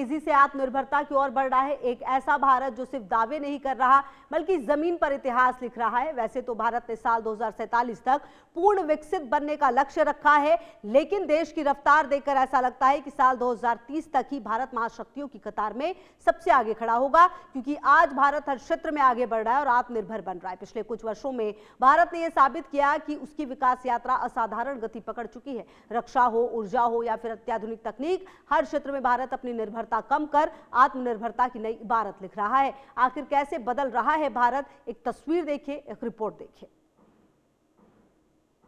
तेजी से आत्मनिर्भरता की ओर बढ़ रहा है। एक ऐसा भारत जो सिर्फ दावे नहीं कर रहा बल्कि जमीन पर इतिहास लिख रहा है। वैसे तो भारत ने साल 2047 तक पूर्ण विकसित बनने का लक्ष्य रखा है, लेकिन देश की रफ्तार देखकर ऐसा लगता है कि साल 2030 तक ही भारत महाशक्तियों की कतार में सबसे आगे खड़ा होगा, क्योंकि आज भारत हर क्षेत्र में आगे बढ़ रहा है और आत्मनिर्भर बन रहा है। पिछले कुछ वर्षों में भारत ने यह साबित किया कि उसकी विकास यात्रा असाधारण गति पकड़ चुकी है। रक्षा हो, ऊर्जा हो या फिर अत्याधुनिक तकनीक, हर क्षेत्र में भारत अपनी निर्भरता कम कर आत्मनिर्भरता की नई इबारत लिख रहा है। आखिर कैसे बदल रहा है भारत, एक तस्वीर देखिए, एक रिपोर्ट देखिए।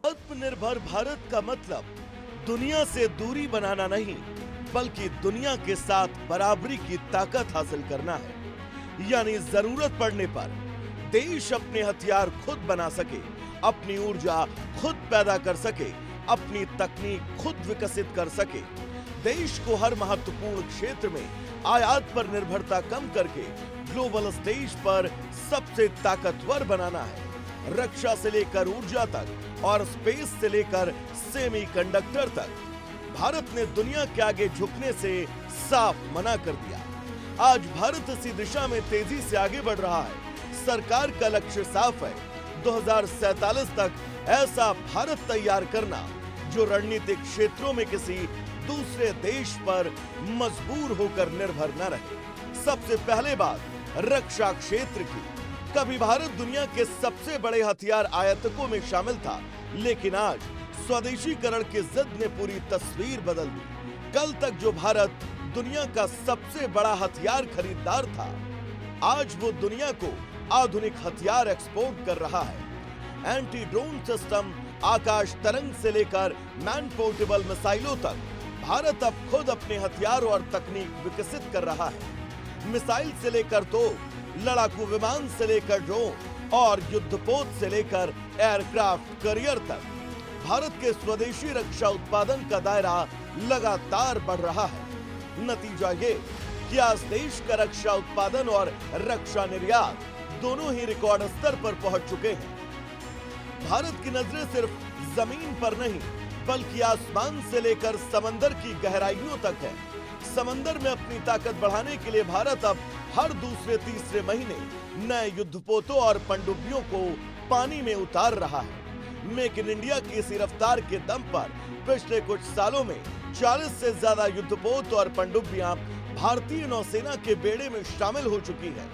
आत्मनिर्भर भारत का मतलब दुनिया से दूरी बनाना नहीं, बल्कि दुनिया के साथ बराबरी की ताकत हासिल करना है। यानी जरूरत पड़ने पर देश अपने हथियार खुद बना सके, अपनी ऊर्जा खुद पैदा कर सके, अपनी तकनीक खुद विकसित कर सके। देश को हर महत्वपूर्ण क्षेत्र में आयात पर निर्भरता कम करके ग्लोबल स्टेज पर सबसे ताकतवर बनाना है। रक्षा से लेकर ऊर्जा तक और स्पेस से लेकर सेमीकंडक्टर तक भारत ने दुनिया के आगे झुकने से साफ मना कर दिया। आज भारत इसी दिशा में तेजी से आगे बढ़ रहा है। सरकार का लक्ष्य साफ है, 2047 तक ऐसा भारत तैयार करना जो रणनीतिक क्षेत्रों में किसी दूसरे देश पर मजबूर होकर निर्भर न रहे। सबसे पहले बात रक्षा क्षेत्र की। कभी भारत दुनिया के सबसे बड़े हथियार आयातकों में शामिल था, लेकिन आज स्वदेशीकरण की जिद ने पूरी तस्वीर बदल दी। कल तक जो भारत दुनिया का सबसे बड़ा हथियार खरीदार था, आज वो दुनिया को आधुनिक हथियार एक्सपोर्ट कर रहा है। एंटी ड्रोन सिस्टम, आकाश तरंग से लेकर मैन पोर्टेबल मिसाइलों तक भारत अब खुद अपने हथियार और तकनीक विकसित कर रहा है। मिसाइल से लेकर तोप, लड़ाकू विमान से लेकर ड्रोन और युद्धपोत से लेकर एयरक्राफ्ट कैरियर तक भारत के स्वदेशी रक्षा उत्पादन का दायरा लगातार बढ़ रहा है। नतीजा ये कि आज देश का रक्षा उत्पादन और रक्षा निर्यात दोनों ही रिकॉर्ड स्तर पर पहुंच चुके हैं। भारत की नजरें सिर्फ जमीन पर नहीं, बल्कि आसमान से लेकर समंदर की गहराइयों तक है। समंदर में अपनी ताकत बढ़ाने के लिए भारत अब हर दूसरे तीसरे महीने नए युद्धपोतों और पनडुब्बियों को पानी में उतार रहा है। मेक इन इंडिया की इसी रफ्तार के दम पर पिछले कुछ सालों में 40 से ज्यादा युद्धपोत और पनडुब्बियां भारतीय नौसेना के बेड़े में शामिल हो चुकी है।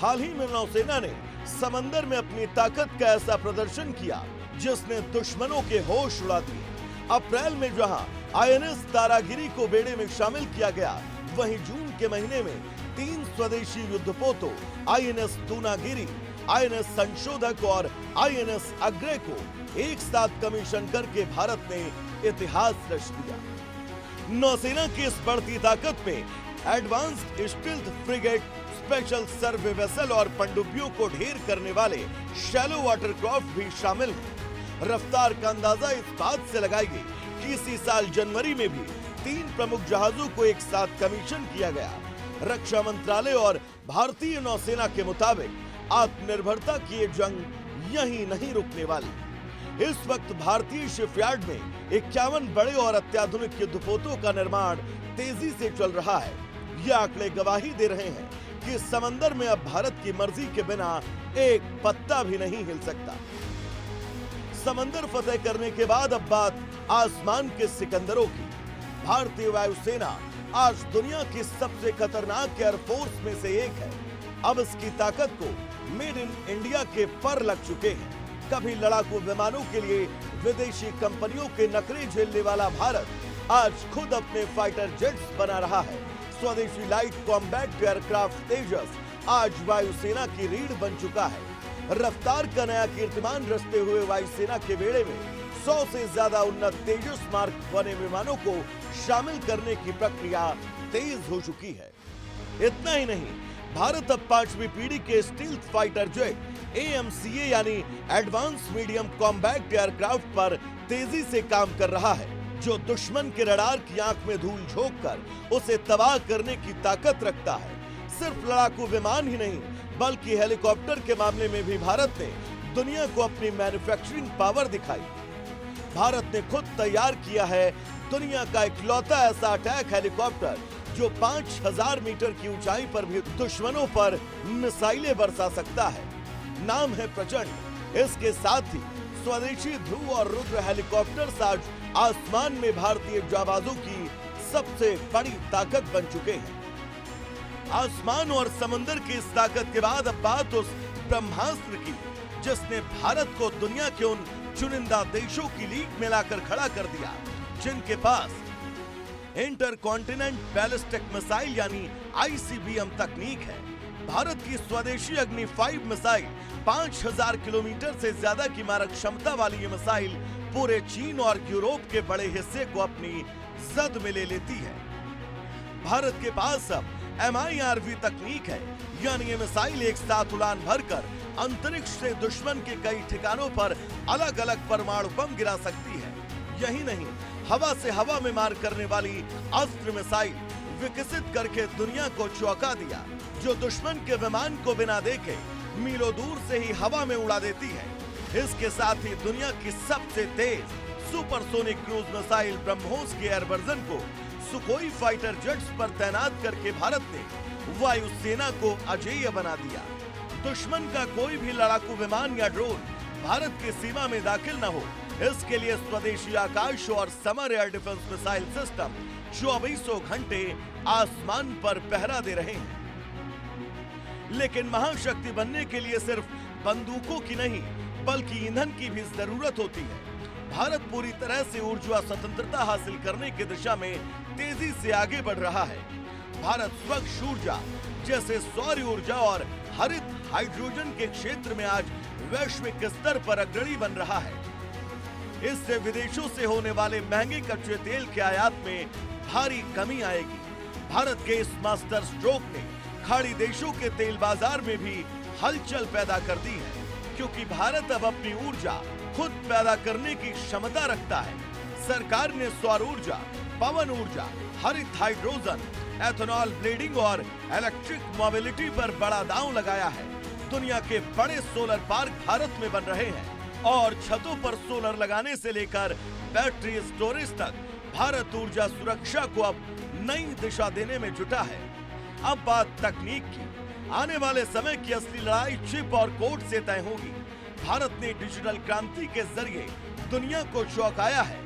हाल ही में नौसेना ने समंदर में अपनी ताकत का ऐसा प्रदर्शन किया जिसने दुश्मनों के होश उड़ा दिए। अप्रैल में जहां आईएनएस तारागिरी को बेड़े में शामिल किया गया, वहीं जून के महीने में 3 स्वदेशी युद्धपोतों आईएनएस दूनागिरी, आईएनएस संशोधक और आईएनएस अग्रे को एक साथ कमीशन करके भारत ने इतिहास रच दिया। नौसेना की इस बढ़ती ताकत में एडवांस्ड स्टील्थ फ्रिगेट, स्पेशल सर्वे वेसल और पनडुब्बियों को ढेर करने वाले शैलो वाटरक्राफ्ट भी शामिल हैं। रफ्तार का अंदाजा इस बात से लगाइए कि इसी साल जनवरी में भी 3 प्रमुख जहाजों को एक साथ कमीशन किया गया। रक्षा मंत्रालय और भारतीय नौसेना के मुताबिक आत्मनिर्भरता की ये जंग यहीं नहीं रुकने वाली। इस वक्त भारतीय शिपयार्ड में 51 बड़े और अत्याधुनिक युद्धपोतों का निर्माण तेजी से चल रहा है। ये आंकड़े गवाही दे रहे हैं कि समंदर में अब भारत की मर्जी के बिना एक पत्ता भी नहीं हिल सकता। समंदर फतेह करने के बाद अब बात आसमान के सिकंदरों की। भारतीय वायुसेना आज दुनिया की सबसे खतरनाक एयरफोर्स में से एक है। अब इसकी ताकत को मेड इन इंडिया के पर लग चुके हैं। कभी लड़ाकू विमानों के लिए विदेशी कंपनियों के नखरे झेलने वाला भारत आज खुद अपने फाइटर जेट्स बना रहा है। स्वदेशी लाइट कॉम्बैट एयरक्राफ्ट तेजस आज वायुसेना की रीढ़ बन चुका है। रफ्तार का नया कीर्तिमान रचते हुए वायुसेना के बेड़े में 100 से ज्यादा उन्नत तेजस मार्क बने विमानों को शामिल करने की प्रक्रिया तेज हो चुकी है। इतना ही नहीं, भारत अब 5वीं पीढ़ी के स्टील्थ फाइटर जेट AMCA यानी एडवांस मीडियम कॉम्बैक्ट एयरक्राफ्ट पर तेजी से काम कर रहा है, जो दुश्मन के रडार की आंख में धूल झोंककर उसे तबाह करने की ताकत रखता है। सिर्फ लड़ाकू विमान ही नहीं, बल्कि हेलीकॉप्टर के मामले में भी भारत ने दुनिया को अपनी मैन्युफैक्चरिंग पावर दिखाई। भारत ने खुद तैयार किया है दुनिया का इकलौता ऐसा अटैक हेलीकॉप्टर जो 5000 मीटर की ऊंचाई पर भी दुश्मनों पर मिसाइलें बरसा सकता है। नाम है प्रचंड। इसके साथ ही स्वदेशी ध्रुव और रुद्र हेलीकॉप्टर्स आज आसमान में भारतीय जाबाजों की सबसे बड़ी ताकत बन चुके हैं। आसमान और समंदर की इस ताकत के बाद अब बात उस ब्रह्मास्त्र की जिसने भारत को दुनिया के उन चुनिंदा देशों की लीग में लाकर खड़ा कर दिया जिनके पास इंटरकॉन्टिनेंट बैलिस्टिक मिसाइल यानी ICBM तकनीक है। भारत की स्वदेशी अग्नि 5 मिसाइल 5000 किलोमीटर से ज्यादा की मारक क्षमता वाली ये मिसाइल पूरे चीन और यूरोप के बड़े हिस्से को अपनी जद में ले लेती है। भारत के पास अब MIRV तकनीक है, यानी ये मिसाइल एक साथ उड़ान भरकर अंतरिक्ष से दुश्मन के कई ठिकानों पर अलग अलग परमाणु बम गिरा सकती है। यही नहीं, हवा से हवा में मार करने वाली अस्त्र मिसाइल विकसित करके दुनिया को चौंका दिया, जो दुश्मन के विमान को बिना देखे मीलों दूर से ही हवा में उड़ा देती है। इसके साथ ही दुनिया की सबसे तेज सुपरसोनिक क्रूज मिसाइल ब्रह्मोस के एयर वर्जन को सुखोई फाइटर जेट्स पर तैनात करके भारत ने वायुसेना को अजेय बना दिया। दुश्मन का कोई भी लड़ाकू विमान या ड्रोन भारत की सीमा में दाखिल न हो, इसके लिए स्वदेशी आकाश और summer air defence missile system 24 घंटे आसमान पर पहरा दे रहे हैं। लेकिन महाशक्ति बनने के लिए सिर्फ बंदूकों की नहीं बल्कि ईंधन की भी जरूरत होती है। भारत पूरी तरह से ऊर्जा स्वतंत्रता हासिल करने की दिशा में तेजी से आगे बढ़ रहा है। भारत स्वच्छ ऊर्जा जैसे सौर ऊर्जा और हरित हाइड्रोजन के क्षेत्र में आज वैश्विक स्तर पर अग्रणी बन रहा है। इससे विदेशों से होने वाले महंगे कच्चे तेल के आयात में भारी कमी आएगी। भारत के इस मास्टर स्ट्रोक ने खाड़ी देशों के तेल बाजार में भी हलचल पैदा कर दी है, क्योंकि भारत अब अपनी ऊर्जा खुद पैदा करने की क्षमता रखता है। सरकार ने सौर ऊर्जा, पवन ऊर्जा, हरित हाइड्रोजन, एथेनॉल ब्लेडिंग और इलेक्ट्रिक मोबिलिटी पर बड़ा दांव लगाया है। दुनिया के बड़े सोलर पार्क भारत में बन रहे हैं और छतों पर सोलर लगाने से लेकर बैटरी स्टोरेज तक भारत ऊर्जा सुरक्षा को अब नई दिशा देने में जुटा है। अब बात तकनीक की। आने वाले समय की असली लड़ाई चिप और कोड से तय होगी। भारत ने डिजिटल क्रांति के जरिए दुनिया को चौंकाया है।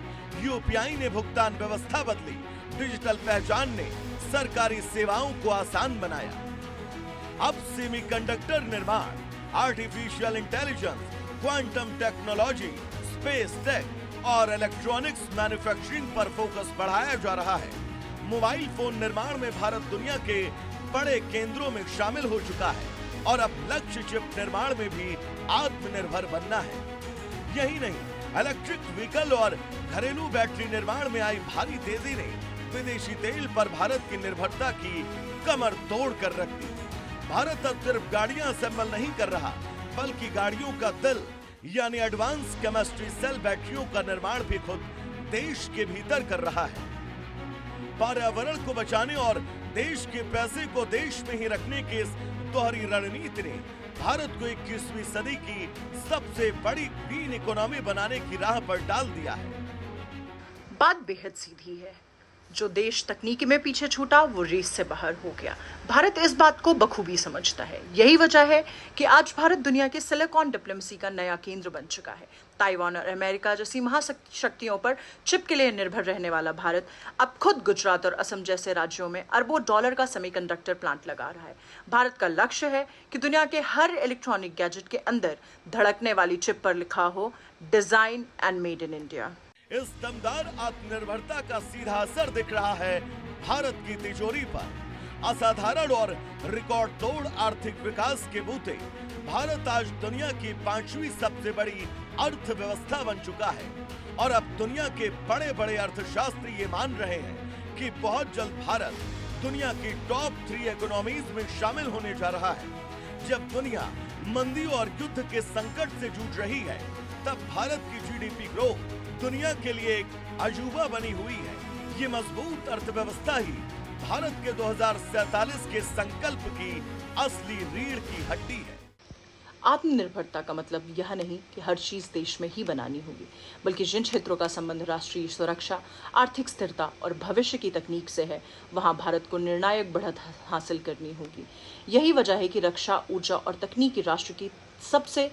UPI ने भुगतान व्यवस्था बदली, डिजिटल पहचान ने सरकारी सेवाओं को आसान बनाया। अब सेमीकंडक्टर निर्माण, artificial intelligence, quantum technology, space tech और इलेक्ट्रॉनिक्स मैन्युफैक्चरिंग पर फोकस बढ़ाया जा रहा है। मोबाइल फोन निर्माण में भारत दुनिया के बड़े केंद्रों में शामिल हो चुका है और अब लक्ष्य चिप निर्माण में भी आत्मनिर्भर बनना है। यही नहीं, इलेक्ट्रिक व्हीकल और घरेलू बैटरी निर्माण में आई भारी तेजी ने विदेशी तेल पर भारत की निर्भरता की कमर तोड़ कर रख दी। भारत अब सिर्फ गाड़ियां असेंबल नहीं कर रहा, बल्कि गाड़ियों का दिल यानी एडवांस केमिस्ट्री सेल बैटरियों का निर्माण भी खुद देश के भीतर कर रहा है। पर्यावरण को बचाने और देश के पैसे को देश में ही रखने की इस दोहरी रणनीति ने भारत को 21वीं सदी की सबसे बड़ी ग्रीन इकोनॉमी बनाने की राह पर डाल दिया है। बात बेहद सीधी है। जो देश तकनीकी में पीछे छूटा वो रेस से बाहर हो गया। भारत इस बात को बखूबी समझता है। यही वजह है कि आज भारत दुनिया के सिलिकॉन डिप्लोमेसी का नया केंद्र बन चुका है। ताइवान और अमेरिका जैसी महाशक्तियों पर चिप के लिए निर्भर रहने वाला भारत अब खुद गुजरात और असम जैसे राज्यों में अरबों डॉलर का सेमीकंडक्टर प्लांट लगा रहा है। भारत का लक्ष्य है कि दुनिया के हर इलेक्ट्रॉनिक गैजेट के अंदर धड़कने वाली चिप पर लिखा हो design and made in India. इस दमदार आत्मनिर्भरता का सीधा असर दिख रहा है भारत की तिजोरी पर। असाधारण और रिकॉर्ड तोड़ आर्थिक विकास के बूते भारत आज दुनिया की 5वीं सबसे बड़ी अर्थव्यवस्था बन चुका है और अब दुनिया के बड़े बड़े अर्थशास्त्री ये मान रहे हैं कि बहुत जल्द भारत दुनिया की टॉप 3 इकोनॉमीज में शामिल होने जा रहा है। जब दुनिया मंदी और युद्ध के संकट से जूझ रही है, तब भारत की GDP ग्रोथ दुनिया के लिए एक अजूबा बनी हुई है। ये मजबूत अर्थव्यवस्था ही भारत के 2047 के संकल्प की असली रीढ़ की हड्डी है। आत्मनिर्भरता का मतलब यह नहीं कि हर चीज देश में ही बनानी होगी, बल्कि जिन क्षेत्रों का संबंध राष्ट्रीय सुरक्षा, आर्थिक स्थिरता और भविष्य की तकनीक से है, वहां भारत को निर्णायक बढ़त हासिल करनी होगी। यही वजह है कि रक्षा, ऊर्जा और तकनीकी राष्ट्र की सबसे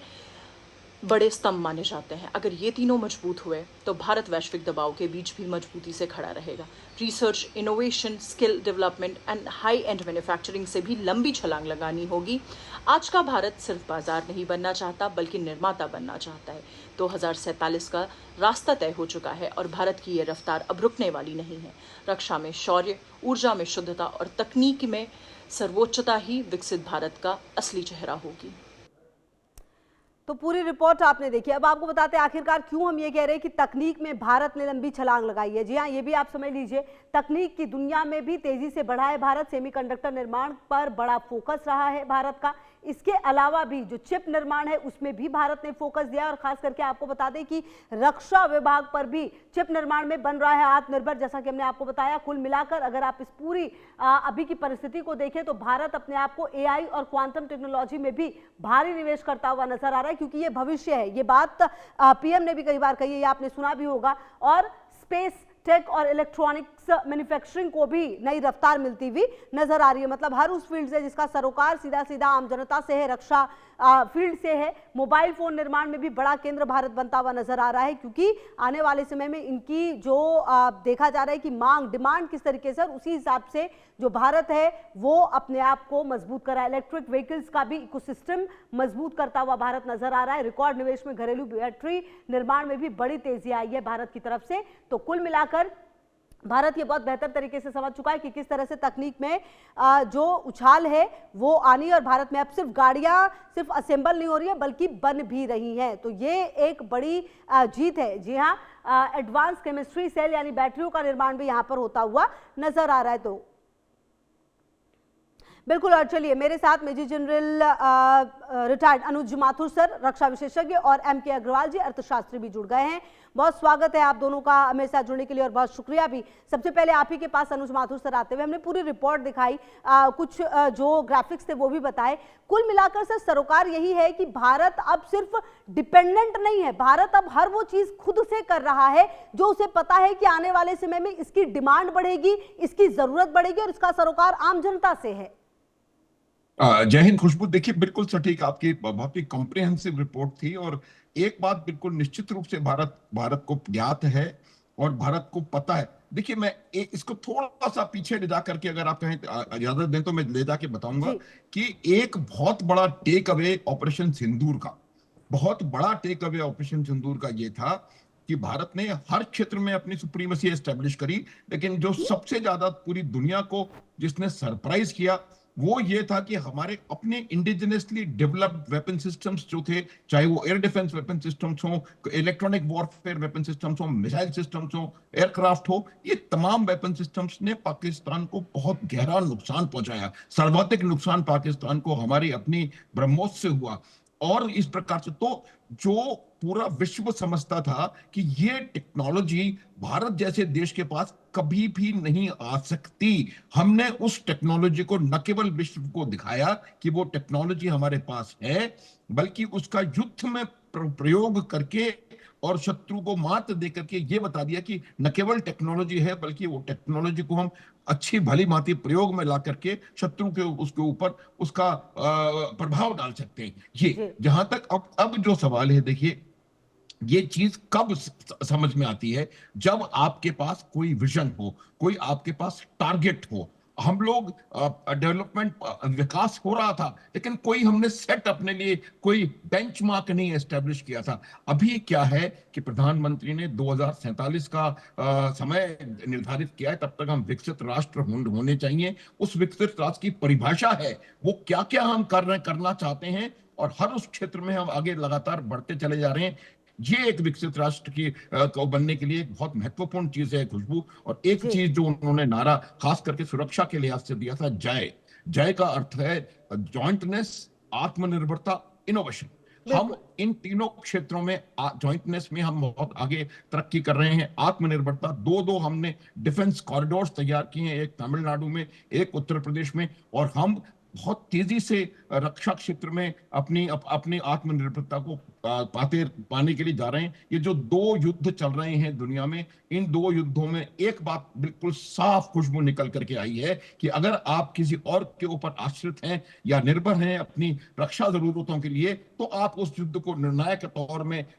बड़े स्तंभ माने जाते हैं। अगर ये तीनों मजबूत हुए तो भारत वैश्विक दबाव के बीच भी मजबूती से खड़ा रहेगा। Research, innovation, skill development and high and manufacturing से भी लंबी छलांग लगानी होगी। आज का भारत सिर्फ बाजार नहीं बनना चाहता, बल्कि निर्माता बनना चाहता है। 2047 का रास्ता तय हो चुका है और भारत की ये रफ्तार अब रुकने वाली नहीं है। रक्षा में शौर्य, ऊर्जा में शुद्धता और तकनीक में सर्वोच्चता ही विकसित भारत का असली चेहरा होगी। तो पूरी रिपोर्ट आपने देखी। अब आपको बताते हैं आखिरकार क्यों हम ये कह रहे हैं कि तकनीक में भारत ने लंबी छलांग लगाई है। जी हाँ, ये भी आप समझ लीजिए, तकनीक की दुनिया में भी तेजी से बढ़ा है भारत। सेमीकंडक्टर निर्माण पर बड़ा फोकस रहा है भारत का। इसके अलावा भी जो चिप निर्माण है उसमें भी भारत ने फोकस दिया, और खास करके आपको बता दें कि रक्षा विभाग पर भी चिप निर्माण में बन रहा है आत्मनिर्भर। जैसा कि हमने आपको बताया, कुल मिलाकर अगर आप इस पूरी अभी की परिस्थिति को देखें तो भारत अपने आप को एआई और क्वांटम टेक्नोलॉजी में भी भारी निवेश करता हुआ नजर आ रहा है, क्योंकि ये भविष्य है। ये बात पीएम ने भी कई बार कही है, आपने सुना भी होगा। और स्पेस टेक और इलेक्ट्रॉनिक्स मैन्युफैक्चरिंग को भी नई रफ्तार मिलती हुई नजर आ रही है। मतलब हर उस फील्ड से जिसका सरोकार सीधा सीधा आम जनता से है, रक्षा फील्ड से है। मोबाइल फोन निर्माण में भी बड़ा केंद्र भारत बनता हुआ नजर आ रहा है, क्योंकि आने वाले समय में इनकी जो देखा जा रहा है कि मांग, डिमांड किस तरीके से, उसी हिसाब से जो भारत है वो अपने आप को मजबूत कर रहा है। इलेक्ट्रिक व्हीकल्स का भी इकोसिस्टम मजबूत करता हुआ भारत नजर आ रहा है। रिकॉर्ड निवेश में घरेलू बैटरी निर्माण में भी बड़ी तेजी आई है भारत की तरफ से। तो कुल मिलाकर भारत ये बहुत बेहतर तरीके से समझ चुका है कि किस तरह से तकनीक में जो उछाल है वो आनी है, और भारत में अब सिर्फ गाड़ियां सिर्फ असेंबल नहीं हो रही है बल्कि बन भी रही हैं। तो ये एक बड़ी जीत है। जी हाँ, एडवांस केमिस्ट्री सेल यानी बैटरियों का निर्माण भी यहां पर होता हुआ नजर आ रहा है। तो बिल्कुल, और चलिए मेरे साथ मेजर जनरल रिटायर्ड अनुज माथुर सर, रक्षा विशेषज्ञ, और एमके अग्रवाल जी, अर्थशास्त्री भी जुड़ गए हैं। बहुत स्वागत है आप दोनों का मेरे साथ जुड़ने के लिए, और बहुत शुक्रिया भी। सबसे पहले आप ही के पास अनुज माथुर सर आते हुए, हमने पूरी रिपोर्ट दिखाई, कुछ जो ग्राफिक्स थे वो भी बताए। कुल मिलाकर सर सरोकार यही है कि भारत अब सिर्फ डिपेंडेंट नहीं है, भारत अब हर वो चीज खुद से कर रहा है जो उसे पता है कि आने वाले समय में इसकी डिमांड बढ़ेगी, इसकी जरूरत बढ़ेगी, और इसका सरोकार आम जनता से है। जय हिंद खुशबू। देखिए, बिल्कुल सटीक आपकी बहुत ही कॉम्प्रिहेंसिव रिपोर्ट थी, और एक बात बिल्कुल निश्चित रूप से भारत को ज्ञात है और भारत को पता है। देखिए, मैं इसको थोड़ा सा पीछे ले जा करके, अगर आप कहें इजाजत दें तो मैं ले जाके बताऊंगा कि एक बहुत बड़ा टेक अवे ऑपरेशन सिंदूर का, बहुत बड़ा टेक अवे ऑपरेशन सिंदूर का ये था कि भारत ने हर क्षेत्र में अपनी सुप्रीमेसी एस्टेब्लिश करी, लेकिन जो सबसे ज्यादा पूरी दुनिया को जिसने सरप्राइज किया वो ये था कि हमारे अपने इंडिजिनसली डेवलप्ड वेपन सिस्टम्स जो थे, चाहे वो एयर डिफेंस वेपन सिस्टम्स हो, इलेक्ट्रॉनिक वॉरफेयर वेपन सिस्टम्स हो, मिसाइल सिस्टम्स हो, एयरक्राफ्ट हो, ये तमाम वेपन सिस्टम्स ने पाकिस्तान को बहुत गहरा नुकसान पहुंचाया। सर्वाधिक नुकसान पाकिस्तान को हमारी अपनी ब्रह्मोस से हुआ। और इस प्रकार से तो जो पूरा विश्व समझता था कि ये टेक्नोलॉजी भारत जैसे देश के पास कभी भी नहीं आ सकती, हमने उस टेक्नोलॉजी को न केवल विश्व को दिखाया कि वो टेक्नोलॉजी हमारे पास है, बल्कि उसका युद्ध में प्रयोग करके और शत्रु को मात दे करके ये बता दिया कि न केवल टेक्नोलॉजी है, बल्कि वो टेक्नोलॉजी को हम अच्छी भली भांति प्रयोग में ला करके शत्रु के उसके ऊपर उसका प्रभाव डाल सकते हैं। ये जहां तक अब जो सवाल है, देखिए ये चीज कब समझ में आती है, जब आपके पास कोई विजन हो, कोई आपके पास टारगेट हो। हम लोग डेवलपमेंट विकास हो रहा था, लेकिन कोई हमने सेट अपने लिए कोई बेंचमार्क नहीं एस्टेब्लिश किया था। अभी क्या है कि प्रधानमंत्री ने 2047 का समय निर्धारित किया है, तब तक हम विकसित राष्ट्र होने चाहिए। उस विकसित राष्ट्र की परिभाषा है वो क्या क्या हम करना चाहते हैं, और हर उस क्षेत्र में हम आगे लगातार बढ़ते चले जा रहे हैं। ये एक विकसित राष्ट्र की को बनने के लिए एक बहुत महत्वपूर्ण चीज है खुशबू। और एक चीज जो उन्होंने नारा खास करके सुरक्षा के लिहाज से दिया था, जय। जय का अर्थ है जॉइंटनेस, आत्मनिर्भरता, इनोवेशन। हम इन तीनों क्षेत्रों में जॉइंटनेस में हम बहुत आगे तरक्की कर रहे हैं। आत्मनिर्भरता, दो हमने डिफेंस कॉरिडोर्स तैयार किए हैं, एक तमिलनाडु में, एक उत्तर प्रदेश में, और हम बहुत तेजी से रक्षा क्षेत्र में अपनी आत्मनिर्भरता को पाने के लिए जा रहे हैं। ये जो दो युद्ध चल रहे हैं दुनिया में, इन दो युद्धों में एक बात बिल्कुल साफ खुशबू निकल करके आई है कि अगर आप किसी और के ऊपर आश्रित हैं या निर्भर हैं अपनी रक्षा जरूरतों के लिए, तो आप उस युद्ध को निर्णायक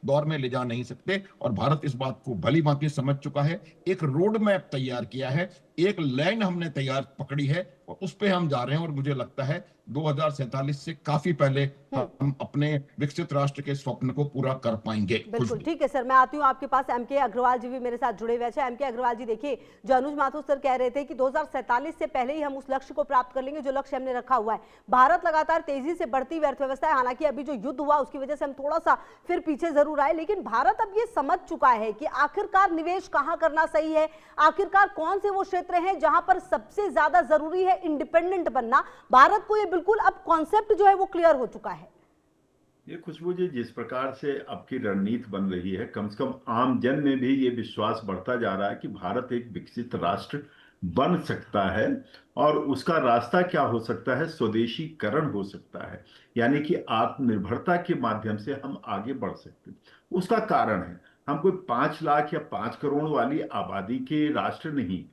दौर में ले जा नहीं सकते। और भारत इस बात को भली भांति समझ चुका है, एक रोड मैप तैयार किया है, एक लाइन हमने तैयार पकड़ी है और उस पे हम जा रहे हैं। और मुझे लगता है 2047 से काफी पहले हम अपने विकसित राष्ट्र के स्वप्न को पूरा कर पाएंगे। बिल्कुल ठीक है सर, मैं आती हूँ आपके पास। एमके अग्रवाल जी भी मेरे साथ जुड़े हुए हैं। एमके अग्रवाल जी, देखिए, जो अनुज माथुर सर कह रहे थे कि 2047 से पहले ही हम उस लक्ष्य को प्राप्त कर लेंगे जो लक्ष्य हमने रखा हुआ है। भारत लगातार तेजी से बढ़ती हुई अर्थव्यवस्था है, हालांकि अभी जो युद्ध हुआ उसकी वजह से हम थोड़ा सा फिर पीछे जरूर आए, लेकिन भारत अब ये समझ चुका है कि आखिरकार निवेश कहाँ करना सही है, आखिरकार कौन से वो क्षेत्र हैं जहां पर सबसे ज्यादा जरूरी है इंडिपेंडेंट बनना। भारत को ये बिल्कुल अब कॉन्सेप्ट जो है वो क्लियर हो चुका है। ये खुशबू जी, जिस प्रकार से अब की रणनीति बन रही है, कम से कम आम जन में भी ये विश्वास बढ़ता जा रहा है कि भारत एक विकसित राष्ट्र बन सकता है। और उसका रास्ता क्या हो सकता है? स्वदेशीकरण हो सकता है, यानी कि आत्मनिर्भरता के माध्यम से हम आगे बढ़ सकते हैं। उसका कारण है, हम कोई 5 लाख या 5 करोड़ वाली आबादी के राष्ट्र नहीं,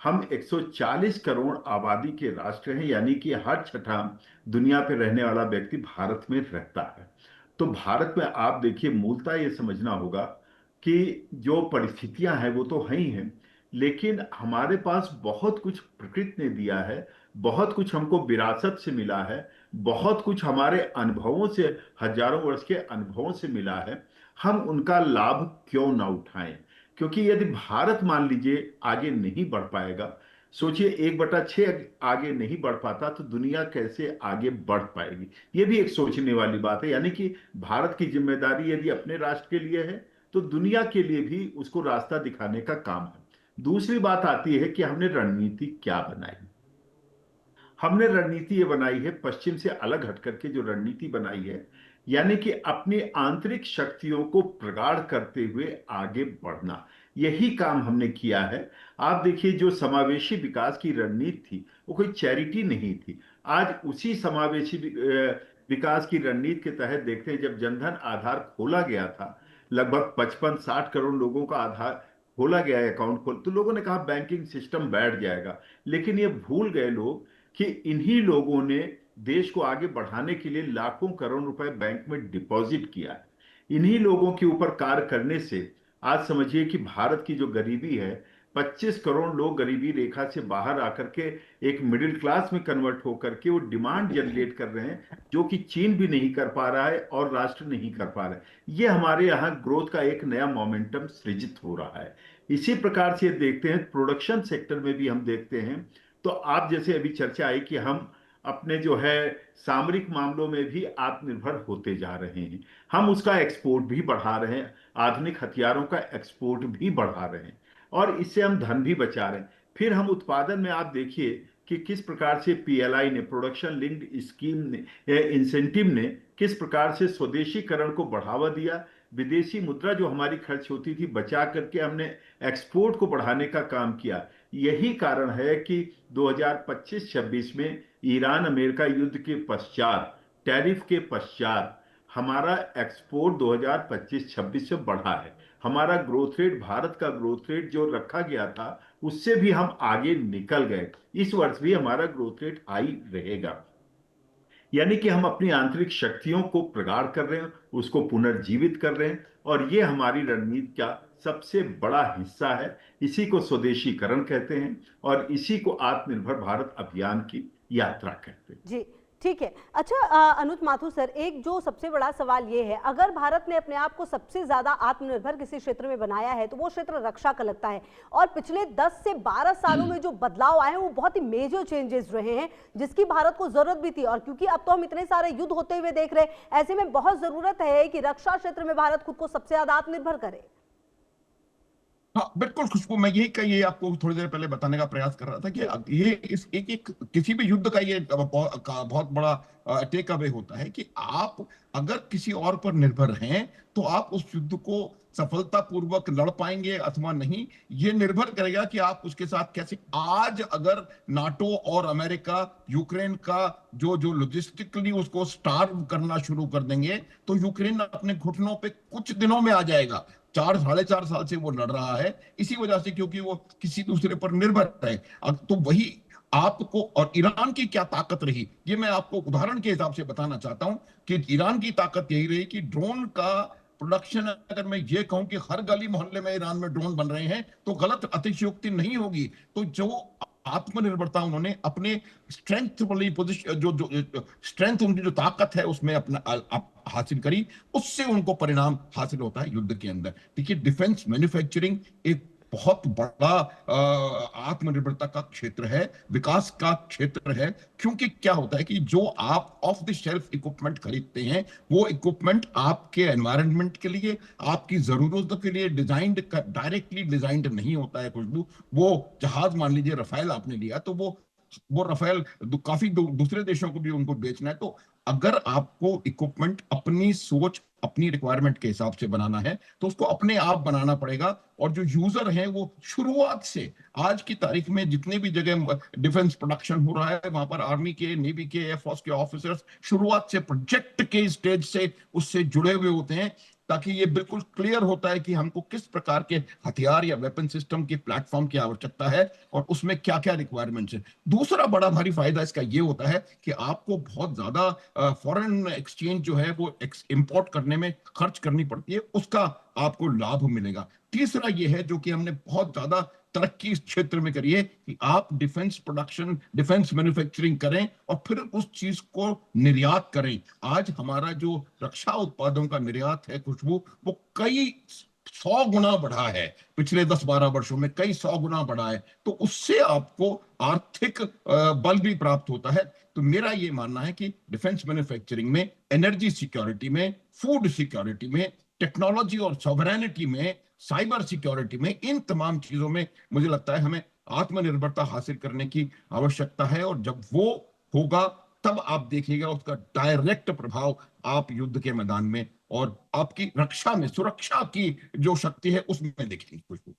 हम 140 करोड़ आबादी के राष्ट्र हैं, यानी कि हर छठा दुनिया पे रहने वाला व्यक्ति भारत में रहता है। तो भारत में आप देखिए, मूलतः ये समझना होगा कि जो परिस्थितियां हैं वो तो हैं ही हैं, लेकिन हमारे पास बहुत कुछ प्रकृति ने दिया है, बहुत कुछ हमको विरासत से मिला है, बहुत कुछ हमारे अनुभवों से, हजारों वर्ष के अनुभवों से मिला है। हम उनका लाभ क्यों ना उठाएं? क्योंकि यदि भारत मान लीजिए आगे नहीं बढ़ पाएगा, सोचिए 1/6 आगे नहीं बढ़ पाता तो दुनिया कैसे आगे बढ़ पाएगी? ये भी एक सोचने वाली बात है। यानी कि भारत की जिम्मेदारी यदि अपने राष्ट्र के लिए है तो दुनिया के लिए भी उसको रास्ता दिखाने का काम है। दूसरी बात आती है कि हमने रणनीति क्या बनाई। हमने रणनीति ये बनाई है, पश्चिम से अलग हट करके जो रणनीति बनाई है, यानी कि अपनी आंतरिक शक्तियों को प्रगाढ़ करते हुए आगे बढ़ना, यही काम हमने किया है। आप देखिए, जो समावेशी विकास की रणनीति थी वो कोई चैरिटी नहीं थी। आज उसी समावेशी विकास की रणनीति के तहत देखते हैं, जब जनधन आधार खोला गया था, लगभग 55-60 करोड़ लोगों का आधार खोला गया है, अकाउंट खोल, तो लोगों ने कहा बैंकिंग सिस्टम बैठ जाएगा। लेकिन ये भूल गए लोग कि इन्हीं लोगों ने देश को आगे बढ़ाने के लिए लाखों करोड़ रुपए बैंक में डिपॉजिट किया है। इन्हीं लोगों के ऊपर कार्य करने से आज समझिए कि भारत की जो गरीबी है, 25 करोड़ लोग गरीबी रेखा से बाहर आकर के एक मिडिल क्लास में कन्वर्ट होकर के वो डिमांड जनरेट कर रहे हैं, जो कि चीन भी नहीं कर पा रहा है और राष्ट्र नहीं कर पा रहा है। ये हमारे यहाँ ग्रोथ का एक नया मोमेंटम सृजित हो रहा है। इसी प्रकार से देखते हैं प्रोडक्शन सेक्टर में भी हम देखते हैं, तो आप जैसे अभी चर्चा आई कि हम अपने जो है सामरिक मामलों में भी आत्मनिर्भर होते जा रहे हैं, हम उसका एक्सपोर्ट भी बढ़ा रहे हैं, आधुनिक हथियारों का एक्सपोर्ट भी बढ़ा रहे हैं और इससे हम धन भी बचा रहे हैं। फिर हम उत्पादन में आप देखिए कि किस प्रकार से पीएलआई ने, प्रोडक्शन लिंक्ड स्कीम ने, इंसेंटिव ने किस प्रकार से स्वदेशीकरण को बढ़ावा दिया। विदेशी मुद्रा जो हमारी खर्च होती थी बचा करके हमने एक्सपोर्ट को बढ़ाने का काम किया। यही कारण है कि 2025-26 में ईरान अमेरिका युद्ध के पश्चात, टैरिफ के पश्चात हमारा एक्सपोर्ट 2025-26 से बढ़ा है। हमारा ग्रोथ रेट, भारत का ग्रोथ रेट जो रखा गया था उससे भी हम आगे निकल गए। इस वर्ष भी हमारा ग्रोथ रेट हाई रहेगा। यानी कि हम अपनी आंतरिक शक्तियों को प्रगाढ़ कर रहे हैं, उसको पुनर्जीवित कर रहे हैं और ये हमारी रणनीति का सबसे बड़ा हिस्सा है। इसी को स्वदेशीकरण कहते हैं और इसी को आत्मनिर्भर भारत अभियान की यात्रा कहते हैं। जी ठीक है। अच्छा अनुज माथुर सर, एक जो सबसे बड़ा सवाल ये है, अगर भारत ने अपने आप को सबसे ज्यादा आत्मनिर्भर किसी क्षेत्र में बनाया है तो वो क्षेत्र रक्षा का लगता है, और पिछले 10 से 12 सालों में जो बदलाव आए हैं वो बहुत ही मेजर चेंजेस रहे हैं जिसकी भारत को जरूरत भी थी। और क्योंकि अब तो हम इतने सारे युद्ध होते हुए देख रहे हैं, ऐसे में बहुत जरूरत है कि रक्षा क्षेत्र में भारत खुद को सबसे ज्यादा आत्मनिर्भर करे। हाँ बिल्कुल खुशबू, मैं ये आपको थोड़ी देर पहले बताने का प्रयास कर रहा था कि ये इस एक किसी भी युद्ध का ये बहुत बड़ा टेक अवे होता है कि आप अगर किसी और पर निर्भर हैं तो आप उस युद्ध को सफलतापूर्वक लड़ पाएंगे अथवा नहीं, ये निर्भर करेगा कि आप उसके साथ कैसे। आज अगर नाटो और अमेरिका यूक्रेन का जो जो लॉजिस्टिकली उसको स्टार्व करना शुरू कर देंगे, तो यूक्रेन अपने घुटनों पे कुछ दिनों में आ जाएगा। 4 साढ़े 4 साल से वो लड़ रहा है इसी वजह से, क्योंकि वो किसी दूसरे पर निर्भर है। अब तो वही आपको, और ईरान की क्या ताकत रही, ये मैं आपको उदाहरण के हिसाब से बताना चाहता हूं कि ईरान की ताकत यही रही कि ड्रोन का प्रोडक्शन, अगर मैं ये कहूं कि हर गली मोहल्ले में ईरान में ड्रोन बन रहे हैं, तो गलत अतिशयोक्ति नहीं होगी। तो जो आत्मनिर्भरता उन्होंने अपने स्ट्रेंथ वाली पोजिशन, जो स्ट्रेंथ, उनकी जो ताकत है उसमें अपना हासिल करी, उससे उनको परिणाम हासिल होता है युद्ध के अंदर। देखिए, डिफेंस मैन्युफैक्चरिंग एक बहुत बड़ा आत्मनिर्भरता का क्षेत्र है, विकास का क्षेत्र है। क्योंकि क्या होता है कि जो आप ऑफ द शेल्फ इक्विपमेंट खरीदते हैं, वो इक्विपमेंट आपके एनवायरनमेंट के लिए, आपकी जरूरतों के लिए डिजाइंड, डायरेक्टली डिजाइंड नहीं होता है। खुशबू, वो जहाज मान लीजिए रफाल आपने लिया, तो वो रफाल काफी दूसरे देशों को भी उनको बेचना है। तो अगर आपको इक्विपमेंट अपनी सोच, अपनी रिक्वायरमेंट के हिसाब से बनाना है, तो उसको अपने आप बनाना पड़ेगा। और जो यूजर हैं वो शुरुआत से आज की तारीख में जितने भी जगह डिफेंस प्रोडक्शन हो रहा है, वहां पर आर्मी के, नेवी के, एयरफोर्स के ऑफिसर्स शुरुआत से प्रोजेक्ट के स्टेज से उससे जुड़े हुए होते हैं, ताकि ये बिल्कुल क्लियर होता है कि हमको किस प्रकार के हथियार या वेपन सिस्टम के प्लेटफॉर्म की आवश्यकता है और उसमें क्या क्या रिक्वायरमेंट्स है। दूसरा बड़ा भारी फायदा इसका ये होता है कि आपको बहुत ज्यादा फॉरेन एक्सचेंज जो है वो इंपोर्ट करने में खर्च करनी पड़ती है, उसका आपको लाभ मिलेगा। तीसरा ये है, जो कि हमने बहुत ज्यादा तरक्की इस क्षेत्र में करी है, कि आप डिफेंस प्रोडक्शन, डिफेंस मैन्युफैक्चरिंग करें और फिर उस चीज को निर्यात करें। आज हमारा जो रक्षा उत्पादों का निर्यात है खुशबू, वो कई 100 गुना बढ़ा है, पिछले 10-12 वर्षों में कई 100 गुना बढ़ा है। तो उससे आपको आर्थिक बल भी प्राप्त होता है। तो मेरा ये मानना है कि डिफेंस मैन्युफैक्चरिंग में, एनर्जी सिक्योरिटी में, फूड सिक्योरिटी में, टेक्नोलॉजी और सॉवरेनिटी में, साइबर सिक्योरिटी में, इन तमाम चीजों में मुझे लगता है हमें आत्मनिर्भरता हासिल करने की आवश्यकता है। और जब वो होगा, तब आप देखिएगा उसका डायरेक्ट प्रभाव आप युद्ध के मैदान में और आपकी रक्षा में, सुरक्षा की जो शक्ति है उसमें देखेंगे खुशबू।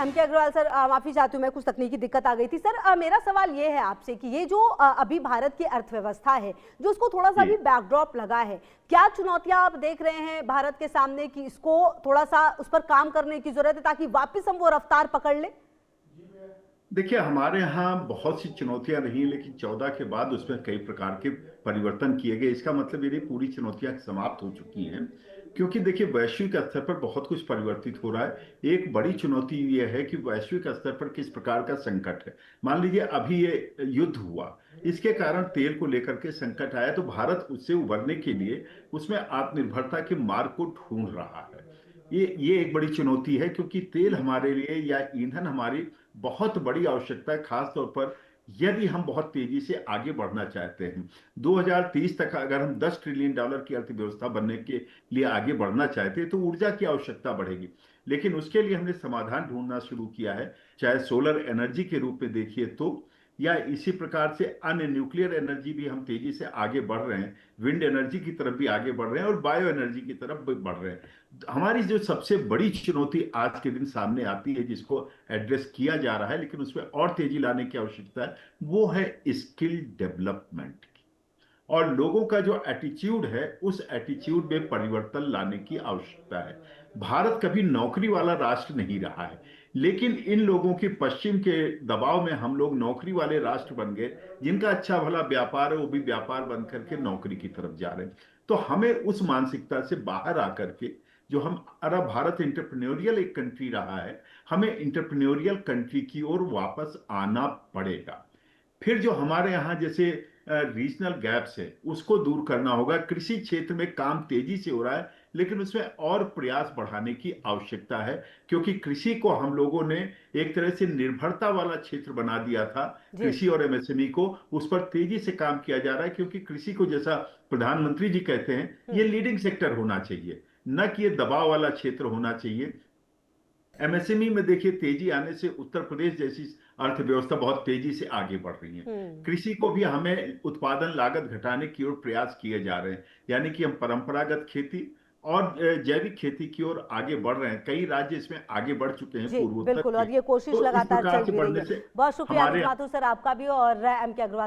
एम के अग्रवाल सर, माफी चाहती हूँ, मैं कुछ तकनीकी दिक्कत आ गई थी सर। मेरा सवाल ये है आपसे कि ये जो अभी भारत की अर्थव्यवस्था है, जो उसको थोड़ा सा अभी बैकड्रॉप लगा है, क्या चुनौतियां आप देख रहे हैं भारत के सामने कि इसको थोड़ा सा उस पर काम करने की जरूरत है, ताकि वापस हम वो रफ्तार पकड़ लें? देखिए, हमारे यहाँ बहुत सी चुनौतियां रही, लेकिन 14 के बाद उसमें कई प्रकार के परिवर्तन किए गए। इसका मतलब ये नहीं पूरी चुनौतियां समाप्त हो चुकी हैं, क्योंकि देखिए वैश्विक स्तर पर बहुत कुछ परिवर्तित हो रहा है। एक बड़ी चुनौती ये है कि वैश्विक स्तर पर किस प्रकार का संकट है। मान लीजिए अभी ये युद्ध हुआ, इसके कारण तेल को लेकर के संकट आया, तो भारत उससे उबरने के लिए उसमें आत्मनिर्भरता के मार्ग को ढूंढ रहा है। ये एक बड़ी चुनौती है, क्योंकि तेल हमारे लिए या ईंधन हमारी बहुत बड़ी आवश्यकता है, खास तौर पर यदि हम बहुत तेजी से आगे बढ़ना चाहते हैं। 2030 तक अगर हम $10 ट्रिलियन की अर्थव्यवस्था बनने के लिए आगे बढ़ना चाहते हैं, तो ऊर्जा की आवश्यकता बढ़ेगी। लेकिन उसके लिए हमने समाधान ढूंढना शुरू किया है, चाहे सोलर एनर्जी के रूप में देखिए तो, या इसी प्रकार से अन्य न्यूक्लियर एनर्जी भी हम तेजी से आगे बढ़ रहे हैं, विंड एनर्जी की तरफ भी आगे बढ़ रहे हैं और बायो एनर्जी की तरफ भी बढ़ रहे हैं। हमारी जो सबसे बड़ी चुनौती आज के दिन सामने आती है, जिसको एड्रेस किया जा रहा है लेकिन उसमें और तेजी लाने की आवश्यकता है, वो है स्किल डेवलपमेंट की। और लोगों का जो एटीट्यूड है, उस एटीट्यूड में परिवर्तन लाने की आवश्यकता है। भारत कभी नौकरी वाला राष्ट्र नहीं रहा है, लेकिन इन लोगों की पश्चिम के दबाव में हम लोग नौकरी वाले राष्ट्र बन गए। जिनका अच्छा भला व्यापार है, वो भी व्यापार बन करके नौकरी की तरफ जा रहे हैं। तो हमें उस मानसिकता से बाहर आकर के जो हम अरब भारत इंटरप्रेन्योरियल एक कंट्री रहा है, हमें इंटरप्रेन्योरियल कंट्री की ओर वापस आना पड़ेगा। फिर जो हमारे यहाँ जैसे रीजनल गैप्स है उसको दूर करना होगा। कृषि क्षेत्र में काम तेजी से हो रहा है, लेकिन उसमें और प्रयास बढ़ाने की आवश्यकता है, क्योंकि कृषि को हम लोगों ने एक तरह से निर्भरता वाला क्षेत्र बना दिया था। जी। कृषि और एमएसएमई को उस पर तेजी से काम किया जा रहा है, क्योंकि कृषि को जैसा प्रधानमंत्री जी कहते हैं ये लीडिंग सेक्टर होना चाहिए, न कि ये दबाव वाला क्षेत्र होना चाहिए। एमएसएमई में देखिए तेजी आने से उत्तर प्रदेश जैसी अर्थव्यवस्था बहुत तेजी से आगे बढ़ रही है। कृषि को भी हमें उत्पादन लागत घटाने की ओर प्रयास किए जा रहे हैं, यानी कि हम परंपरागत खेती और जैविक खेती की ओर आगे बढ़ रहे हैं। कई राज्य इसमें आगे बढ़ चुके हैं जी पूर्वोत्तर बिल्कुल, के। और ये कोशिश तो इस लगातार प्रकार चल से भी रही बढ़ने है। से बहुत शुक्रिया हमारे अमित माथुर सर आपका भी और एम के अग्रवाल